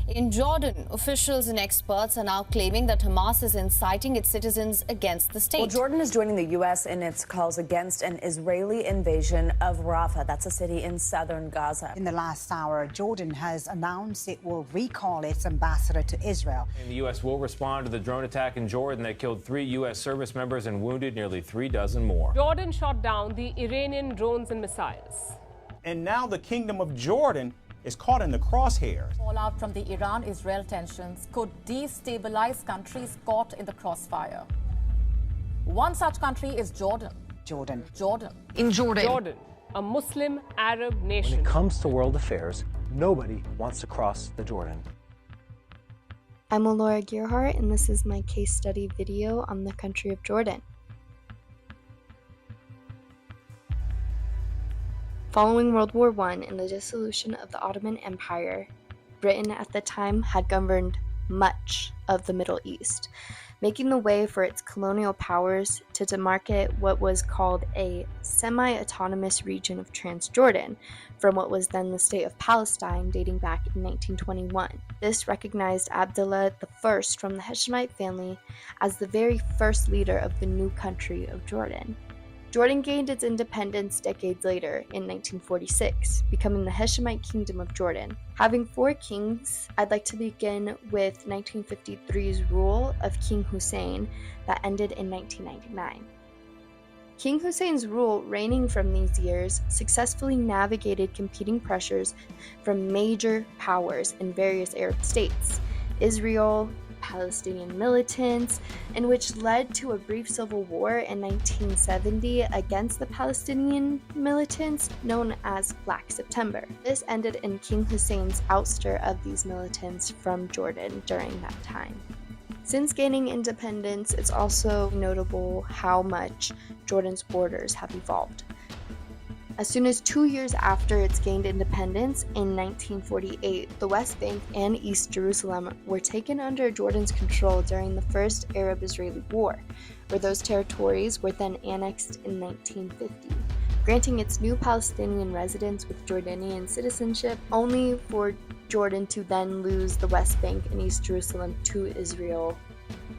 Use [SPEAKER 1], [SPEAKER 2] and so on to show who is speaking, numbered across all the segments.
[SPEAKER 1] In Jordan, officials and experts are now claiming that Hamas is inciting its citizens against the state.
[SPEAKER 2] Well, Jordan is joining the U.S. in its calls against an Israeli invasion of Rafah. That's a city in southern Gaza.
[SPEAKER 3] In the last hour, Jordan has announced it will recall its ambassador to Israel.
[SPEAKER 4] And the U.S. will respond to the drone attack in Jordan that killed 3 U.S. service members and wounded nearly 3 dozen more.
[SPEAKER 5] Jordan shot down the Iranian drones and missiles.
[SPEAKER 6] And now the Kingdom of Jordan is caught in the crosshairs.
[SPEAKER 7] Fallout from the Iran-Israel tensions could destabilize countries caught in the crossfire. One such country is Jordan.
[SPEAKER 3] In
[SPEAKER 5] Jordan, a Muslim Arab nation.
[SPEAKER 8] When it comes to world affairs, nobody wants to cross the Jordan.
[SPEAKER 9] I'm Laura Gearhart, and this is my case study video on the country of Jordan. Following World War I and the dissolution of the Ottoman Empire, Britain at the time had governed much of the Middle East, making the way for its colonial powers to demarcate what was called a semi-autonomous region of Transjordan from what was then the state of Palestine dating back in 1921. This recognized Abdullah I from the Hashemite family as the very first leader of the new country of Jordan. Jordan gained its independence decades later in 1946, becoming the Hashemite Kingdom of Jordan. Having 4 kings, I'd like to begin with 1953's rule of King Hussein that ended in 1999. King Hussein's rule, reigning from these years, successfully navigated competing pressures from major powers in various Arab states, Israel, Palestinian militants, and which led to a brief civil war in 1970 against the Palestinian militants known as Black September. This ended in King Hussein's ouster of these militants from Jordan during that time. Since gaining independence, it's also notable how much Jordan's borders have evolved. As soon as 2 years after its gained independence, in 1948, the West Bank and East Jerusalem were taken under Jordan's control during the First Arab-Israeli War, where those territories were then annexed in 1950, granting its new Palestinian residents with Jordanian citizenship, only for Jordan to then lose the West Bank and East Jerusalem to Israel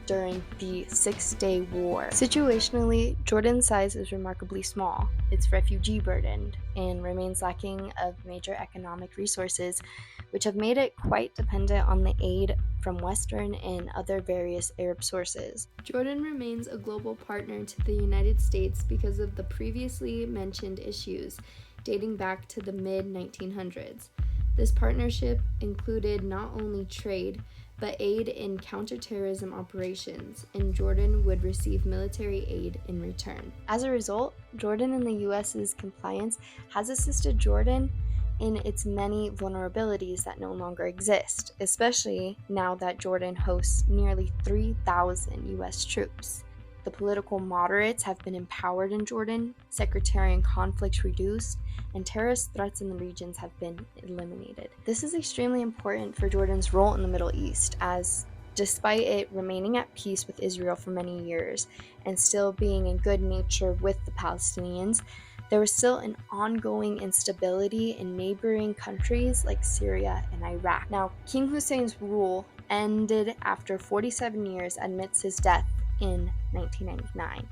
[SPEAKER 9] during the Six-Day War. Situationally, Jordan's size is remarkably small. It's refugee-burdened and remains lacking of major economic resources, which have made it quite dependent on the aid from Western and other various Arab sources. Jordan remains a global partner to the United States because of the previously mentioned issues dating back to the mid-1900s. This partnership included not only trade, but aid in counterterrorism operations, and Jordan would receive military aid in return. As a result, Jordan and the U.S.'s compliance has assisted Jordan in its many vulnerabilities that no longer exist, especially now that Jordan hosts nearly 3,000 U.S. troops. The political moderates have been empowered in Jordan, sectarian conflicts reduced, and terrorist threats in the regions have been eliminated. This is extremely important for Jordan's role in the Middle East, as despite it remaining at peace with Israel for many years and still being in good nature with the Palestinians, there was still an ongoing instability in neighboring countries like Syria and Iraq. Now, King Hussein's rule ended after 47 years amidst his death in 1999.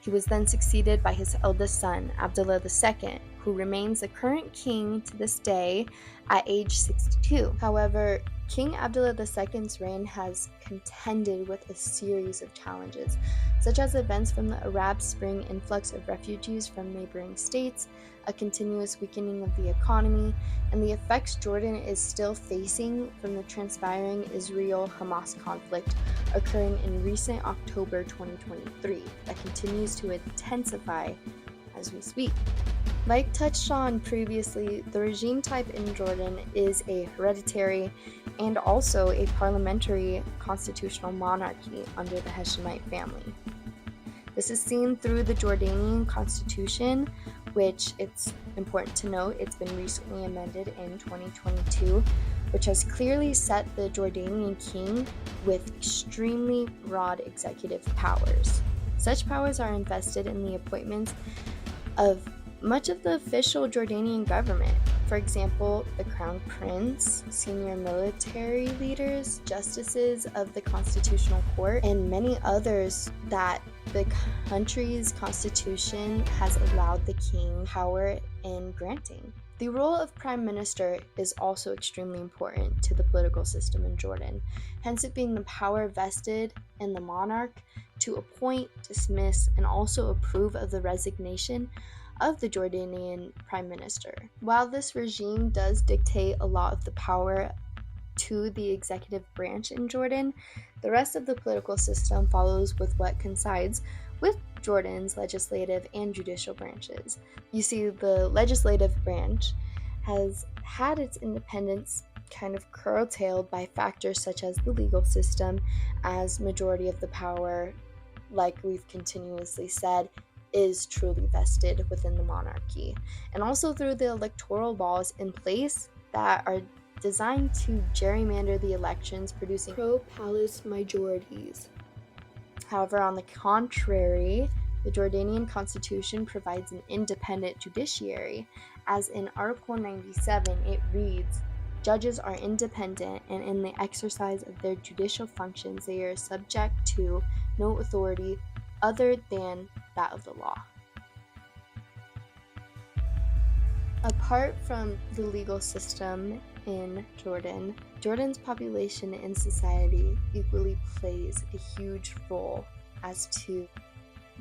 [SPEAKER 9] He was then succeeded by his eldest son, Abdullah II, who remains the current king to this day at age 62. However, King Abdullah II's reign has contended with a series of challenges, such as events from the Arab Spring influx of refugees from neighboring states, a continuous weakening of the economy, and the effects Jordan is still facing from the transpiring Israel-Hamas conflict occurring in recent October 2023 that continues to intensify as we speak. Like touched on previously, the regime type in Jordan is a hereditary and also a parliamentary constitutional monarchy under the Hashemite family. This is seen through the Jordanian constitution, which it's important to note it's been recently amended in 2022, which has clearly set the Jordanian king with extremely broad executive powers. Such powers are invested in the appointments of much of the official Jordanian government, For example, the Crown Prince, senior military leaders, justices of the Constitutional Court, and many others that the country's constitution has allowed the king power in granting. The role of prime minister is also extremely important to the political system in Jordan, hence it being the power vested in the monarch to appoint, dismiss, and also approve of the resignation of the Jordanian prime minister. While this regime does dictate a lot of the power to the executive branch in Jordan, the rest of the political system follows with what coincides with Jordan's legislative and judicial branches. You see, the legislative branch has had its independence kind of curtailed by factors such as the legal system, as majority of the power, like we've continuously said, is truly vested within the monarchy, and also through the electoral laws in place that are designed to gerrymander the elections, producing pro-palace majorities. However, on the contrary, the Jordanian constitution provides an independent judiciary, as in Article 97 it reads, "Judges are independent, and in the exercise of their judicial functions they are subject to no authority other than that of the law." Apart from the legal system in Jordan, Jordan's population and society equally plays a huge role as to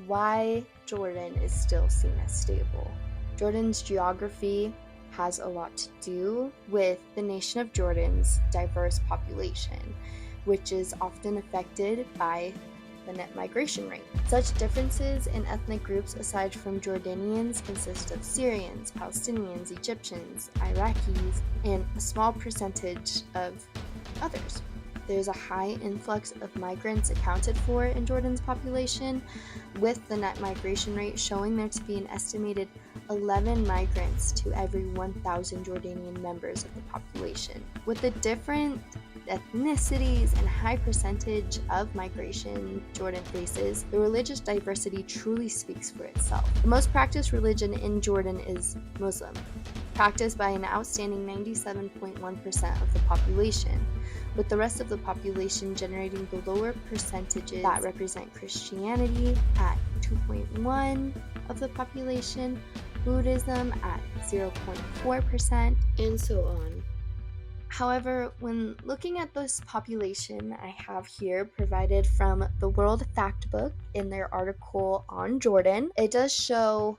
[SPEAKER 9] why Jordan is still seen as stable. Jordan's geography has a lot to do with the nation of Jordan's diverse population, which is often affected by the net migration rate. Such differences in ethnic groups aside from Jordanians consist of Syrians, Palestinians, Egyptians, Iraqis, and a small percentage of others. There's a high influx of migrants accounted for in Jordan's population, with the net migration rate showing there to be an estimated 11 migrants to every 1,000 Jordanian members of the population. With the different ethnicities and high percentage of migration Jordan faces, the religious diversity truly speaks for itself. The most practiced religion in Jordan is Muslim, practiced by an outstanding 97.1% of the population, with the rest of the population generating the lower percentages that represent Christianity at 2.1% of the population, Buddhism at 0.4%, and so on. However, when looking at this population I have here provided from the World Factbook in their article on Jordan, it does show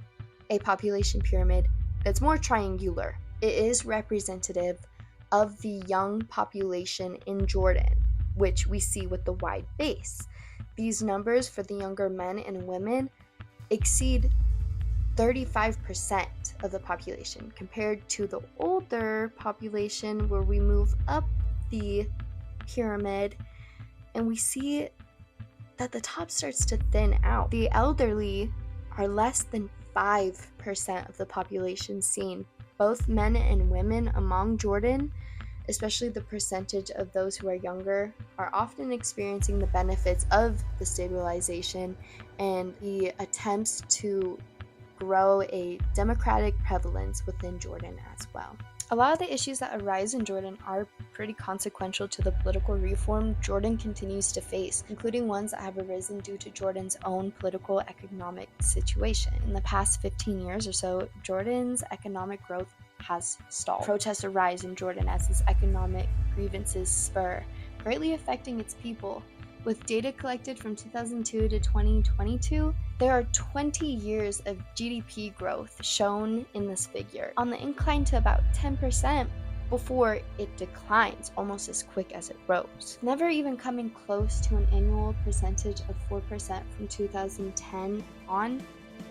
[SPEAKER 9] a population pyramid that's more triangular. It is representative of the young population in Jordan, which we see with the wide base. These numbers for the younger men and women exceed 35% of the population compared to the older population, where we move up the pyramid and we see that the top starts to thin out. The elderly are less than 5% of the population seen. Both men and women among Jordan, especially the percentage of those who are younger, are often experiencing the benefits of the stabilization and the attempts to grow a democratic prevalence within Jordan as well. A lot of the issues that arise in Jordan are pretty consequential to the political reform Jordan continues to face, including ones that have arisen due to Jordan's own political economic situation. In the past 15 years or so, Jordan's economic growth has stalled. Protests arise in Jordan as its economic grievances spur, greatly affecting its people. With data collected from 2002 to 2022, there are 20 years of GDP growth shown in this figure, on the incline to about 10% before it declines almost as quick as it rose, never even coming close to an annual percentage of 4% from 2010 on.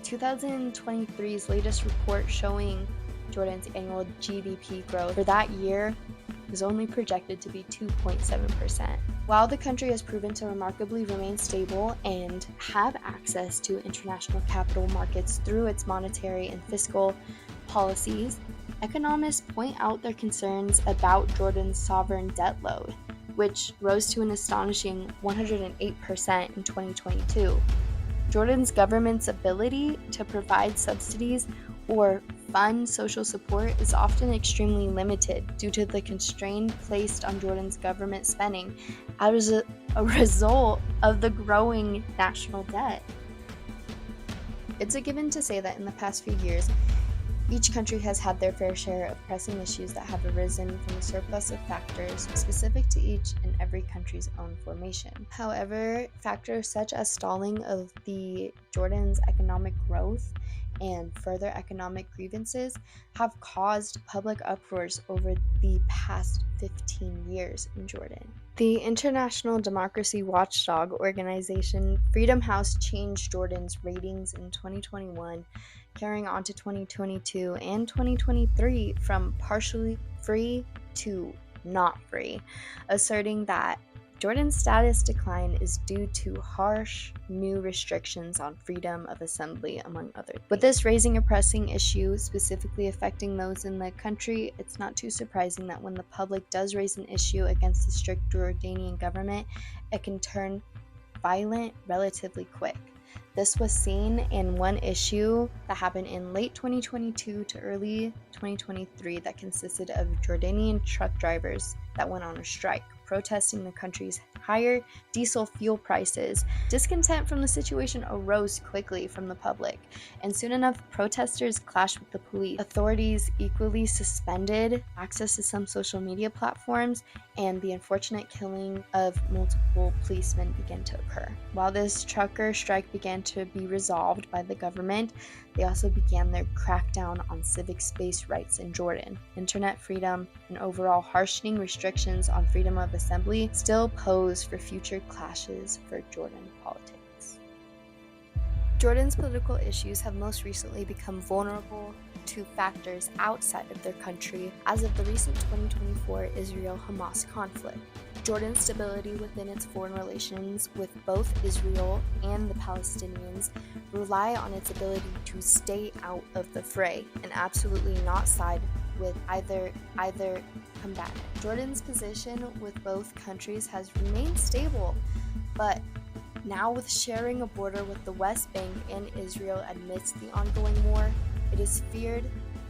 [SPEAKER 9] 2023's latest report showing Jordan's annual GDP growth for that year is only projected to be 2.7%. While the country has proven to remarkably remain stable and have access to international capital markets through its monetary and fiscal policies, economists point out their concerns about Jordan's sovereign debt load, which rose to an astonishing 108% in 2022. Jordan's government's ability to provide subsidies or fund social support is often extremely limited due to the constraint placed on Jordan's government spending as a result of the growing national debt. It's a given to say that in the past few years, each country has had their fair share of pressing issues that have arisen from a surplus of factors specific to each and every country's own formation. However, factors such as stalling of the Jordan's economic growth and further economic grievances have caused public uproars over the past 15 years in Jordan. The international democracy watchdog organization Freedom House changed Jordan's ratings in 2021, carrying on to 2022 and 2023 from partially free to not free, asserting that Jordan's status decline is due to harsh new restrictions on freedom of assembly, among others. With this raising a pressing issue specifically affecting those in the country, it's not too surprising that when the public does raise an issue against the strict Jordanian government, it can turn violent relatively quick. This was seen in one issue that happened in late 2022 to early 2023 that consisted of Jordanian truck drivers that went on a strike, protesting the country's higher diesel fuel prices. Discontent from the situation arose quickly from the public, and soon enough, protesters clashed with the police. Authorities equally suspended access to some social media platforms, and the unfortunate killing of multiple policemen began to occur. While this trucker strike began to be resolved by the government, they also began their crackdown on civic space rights in Jordan. Internet freedom and overall harshening restrictions on freedom of assembly still pose for future clashes for Jordan politics. Jordan's political issues have most recently become vulnerable to factors outside of their country as of the recent 2024 Israel-Hamas conflict. Jordan's stability within its foreign relations with both Israel and the Palestinians rely on its ability to stay out of the fray and absolutely not side with either combatant. Jordan's position with both countries has remained stable, but now with sharing a border with the West Bank and Israel amidst the ongoing war, it is feared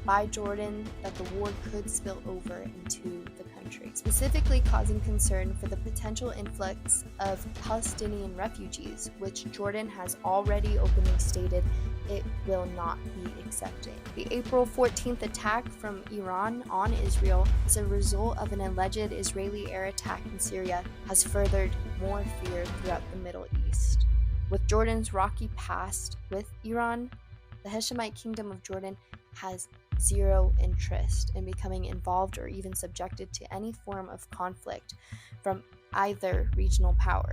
[SPEAKER 9] by Jordan that the war could spill over into the country, specifically causing concern for the potential influx of Palestinian refugees, which Jordan has already openly stated it will not be accepting. The April 14th attack from Iran on Israel as a result of an alleged Israeli air attack in Syria has furthered more fear throughout the Middle East. With Jordan's rocky past with Iran, the Hashemite Kingdom of Jordan has zero interest in becoming involved or even subjected to any form of conflict from either regional power,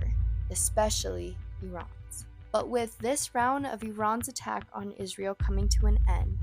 [SPEAKER 9] especially Iran's. But with this round of Iran's attack on Israel coming to an end,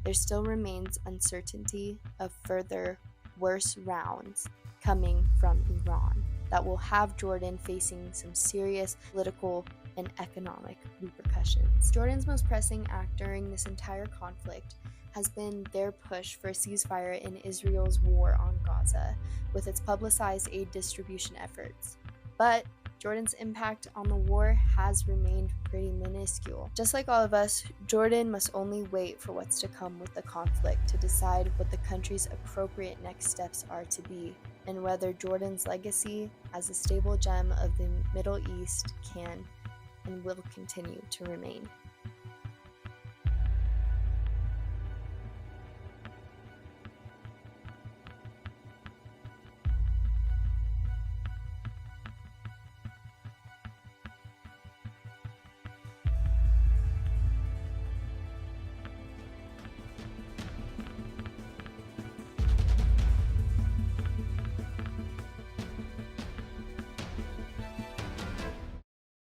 [SPEAKER 9] there still remains uncertainty of further worse rounds coming from Iran that will have Jordan facing some serious political and economic repercussions. Jordan's most pressing act during this entire conflict has been their push for a ceasefire in Israel's war on Gaza, with its publicized aid distribution efforts. But Jordan's impact on the war has remained pretty minuscule. Just like all of us, Jordan must only wait for what's to come with the conflict to decide what the country's appropriate next steps are to be, and whether Jordan's legacy as a stable gem of the Middle East can and will continue to remain.